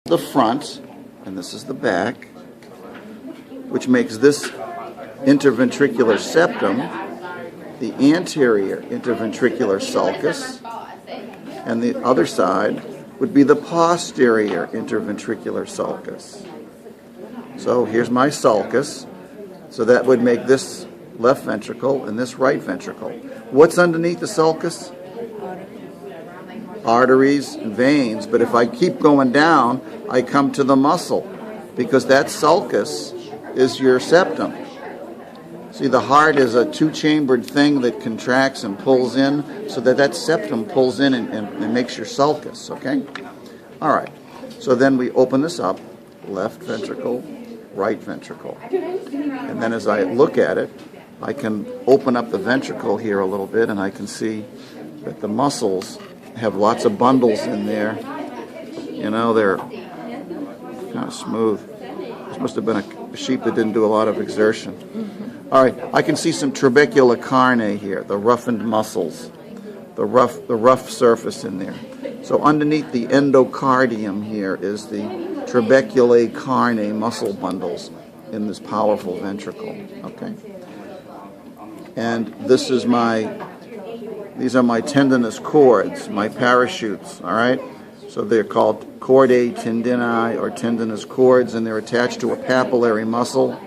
the front, and this is the back, which makes this interventricular septum the anterior interventricular sulcus, and the other side would be the posterior interventricular sulcus. So here's my sulcus. So that would make this left ventricle and this right ventricle. What's underneath the sulcus? Arteries and veins. But if I keep going down, I come to the muscle, because that sulcus is your septum. See, the heart is a two-chambered thing that contracts and pulls in, so that septum pulls in and makes your sulcus, okay? All right. So then we open this up, left ventricle, right ventricle. And then as I look at it, I can open up the ventricle here a little bit, and I can see that the muscles have lots of bundles in there. You know, they're kind of smooth. This must have been a sheep that didn't do a lot of exertion. All right, I can see some trabecular carne here, the roughened muscles, the rough surface in there. So underneath the endocardium here is the trabeculae carne muscle bundles in this powerful ventricle, okay? And these are my tendinous cords, my parachutes, all right? So they're called chordae tendini, or tendinous cords, and they're attached to a papillary muscle.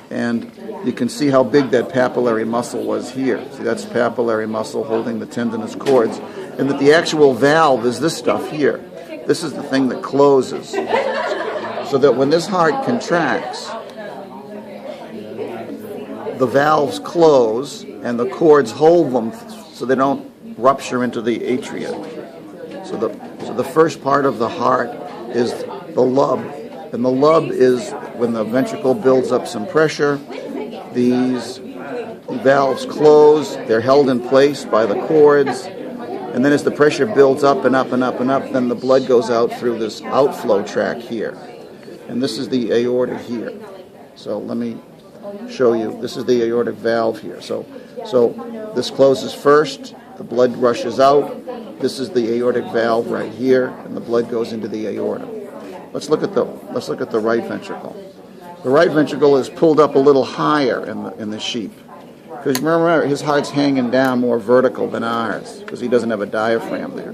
And you can see how big that papillary muscle was here. See, that's papillary muscle holding the tendinous cords. And that the actual valve is this stuff here. This is the thing that closes. So that when this heart contracts, the valves close and the cords hold them so they don't rupture into the atria. So the first part of the heart is the lub. And the lub is when the ventricle builds up some pressure. These valves close. They're held in place by the cords. And then as the pressure builds up and up and up and up, then the blood goes out through this outflow tract here. And this is the aorta here. So let me show you. This is the aortic valve here. So this closes first. The blood rushes out. This is the aortic valve right here, and the blood goes into the aorta. Let's look at the right ventricle. The right ventricle is pulled up a little higher in the sheep, because remember, his heart's hanging down more vertical than ours, because he doesn't have a diaphragm there.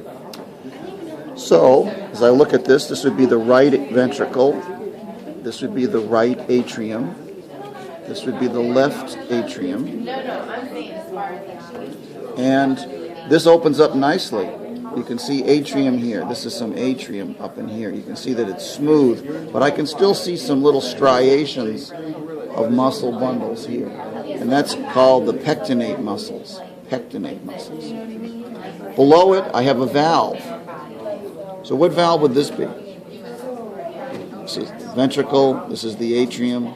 So as I look at this, this would be the right ventricle. This would be the right atrium. This would be the left atrium. And this opens up nicely. You can see atrium here. This is some atrium up in here. You can see that it's smooth, but I can still see some little striations of muscle bundles here. And that's called the pectinate muscles. Pectinate muscles. Below it, I have a valve. So what valve would this be? This is the ventricle. This is the atrium.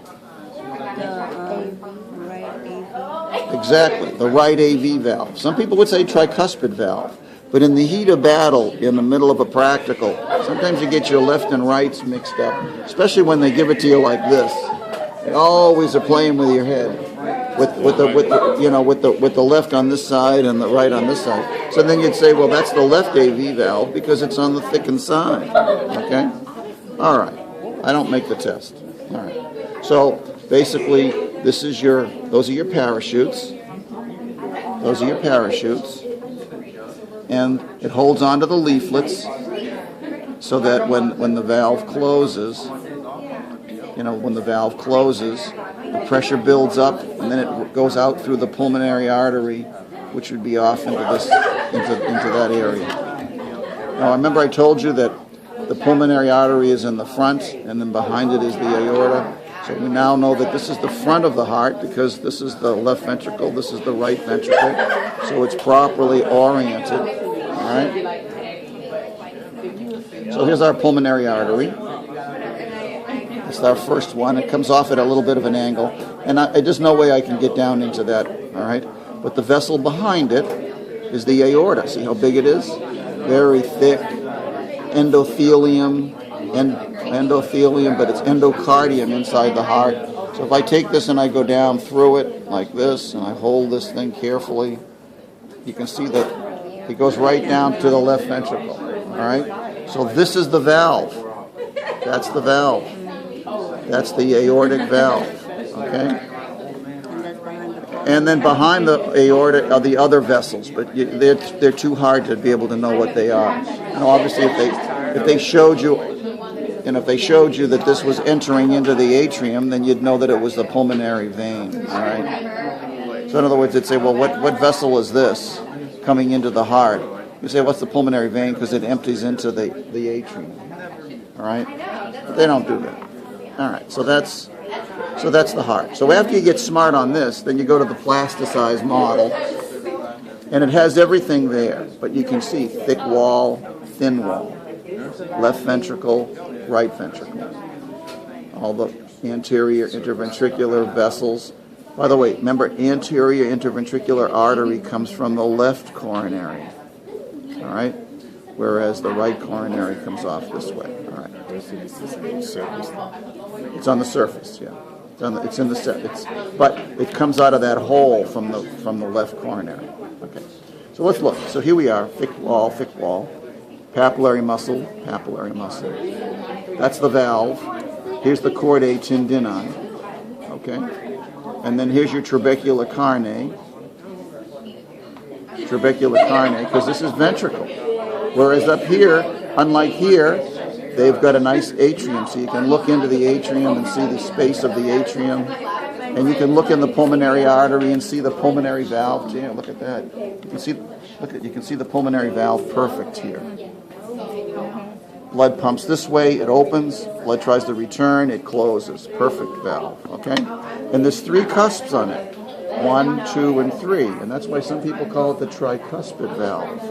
Exactly, the right AV valve. Some people would say tricuspid valve. But in the heat of battle, in the middle of a practical, sometimes you get your left and rights mixed up, especially when they give it to you like this. They always are playing with your head, with the left on this side and the right on this side. So then you'd say, well, that's the left AV valve because it's on the thickened side. Okay? All right. I don't make the test. All right. So basically, those are your parachutes. Those are your parachutes. And it holds onto the leaflets so that when the valve closes, the pressure builds up and then it goes out through the pulmonary artery, which would be off into that area. Now, remember I told you that the pulmonary artery is in the front and then behind it is the aorta. So we now know that this is the front of the heart because this is the left ventricle, this is the right ventricle, so it's properly oriented. All right? So here's our pulmonary artery. It's our first one. It comes off at a little bit of an angle, and there's no way I can get down into that. All right? But the vessel behind it is the aorta. See how big it is? Very thick. Endothelium, but it's endocardium inside the heart. So if I take this and I go down through it like this, and I hold this thing carefully, you can see that it goes right down to the left ventricle. All right? So this is the valve. That's the valve. That's the aortic valve. Okay? And then behind the aorta are the other vessels, but they're too hard to be able to know what they are. And obviously, if they showed you, and if they showed you that this was entering into the atrium, then you'd know that it was the pulmonary vein. All right. So in other words, they'd say, well, what vessel is this coming into the heart? You say, what's the pulmonary vein? Because it empties into the atrium. All right. But they don't do that. All right. So that's the heart. So after you get smart on this, then you go to the plasticized model, and it has everything there. But you can see thick wall, thin wall, left ventricle, right ventricle, all the anterior interventricular vessels. By the way, remember, anterior interventricular artery comes from the left coronary, all right? Whereas the right coronary comes off this way, all right? It's on the surface, yeah. But it comes out of that hole from the left coronary. Okay, so let's look. So here we are, thick wall, papillary muscle. That's the valve. Here's the chordae tendineae. Okay, and then here's your trabecular carne. Because this is ventricle. Whereas up here, unlike here, they've got a nice atrium, so you can look into the atrium and see the space of the atrium. And you can look in the pulmonary artery and see the pulmonary valve. Yeah, look at that. You can see the pulmonary valve perfect here. Blood pumps this way, it opens. Blood tries to return, it closes. Perfect valve, okay? And there's 3 cusps on it. 1, 2, and 3. And that's why some people call it the tricuspid valve,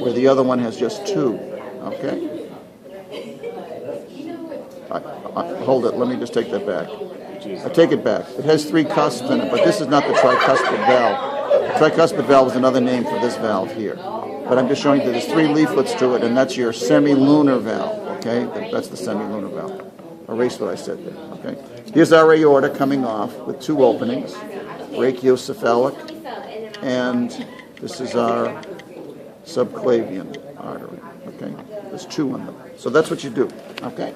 where the other one has just 2, okay? Hold it, let me just take that back. I take it back. It has 3 cusps in it, but this is not the tricuspid valve. The tricuspid valve is another name for this valve here. But I'm just showing you that there's 3 leaflets to it, and that's your semilunar valve, okay? That's the semilunar valve. Erase what I said there, okay? Here's our aorta coming off with 2 openings, brachiocephalic, and this is our subclavian artery, okay? There's 2 in them. So that's what you do, okay?